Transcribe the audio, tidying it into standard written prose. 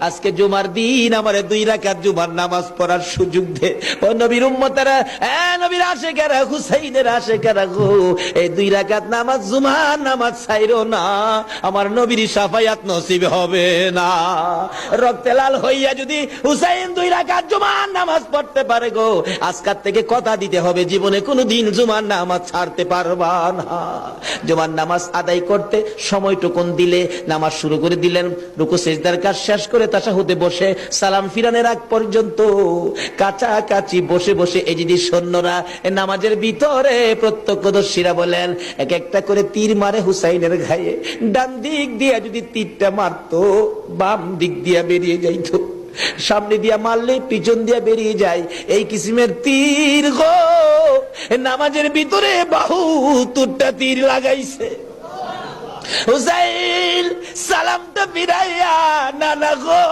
আজকে জুমার দিন আমারে 2 রাকাত জুমার নামাজ পড়ার সুযোগ দে। ও নবীর উম্মতেরা, নবীর আশিকেরা, হুসাইনের আশিকেরা গো, এই 2 রাকাত নামাজ জুমার নামাজ ছাইরো না, আমার নবীর শাফায়াত নসিব হবে না। রক্তে লাল হইয়া যদি হুসাইন 2 রাকাত জুমার নামাজ পড়তে পারে গো, আজকাল থেকে কথা দিতে হবে জীবনে কোনোদিন জুমার নামাজ ছাড়তে পারবা না। জুমার নামাজ আদায় করতে সময়টুকুন দিলে নামাজ শুরু করে দিলেন, রুকু সিজদার কাজ শেষ করে তাশাহুদে বসে সালাম ফিরানের আগ পর্যন্ত কাছাকাছি বসে বসে এই যদি সৈন্যরা নামাজের ভিতরে প্রত্যক্ষদর্শীরা বলেন এক একটা করে তীর মারে হুসাইনের গায়ে। ডান দিক দিয়া যদি তীরটা মারতো, বাম দিক দিয়া বেরিয়ে যাইতো, সামনে দিয়া মারলে পিছন দিয়া বেরিয়ে যায়। এই কিসিমের তীর গো, নামাজের ভিতরে 72টা তীর লাগাইছে। হুসাইন সালামটা ফিরাইয়া নানা গো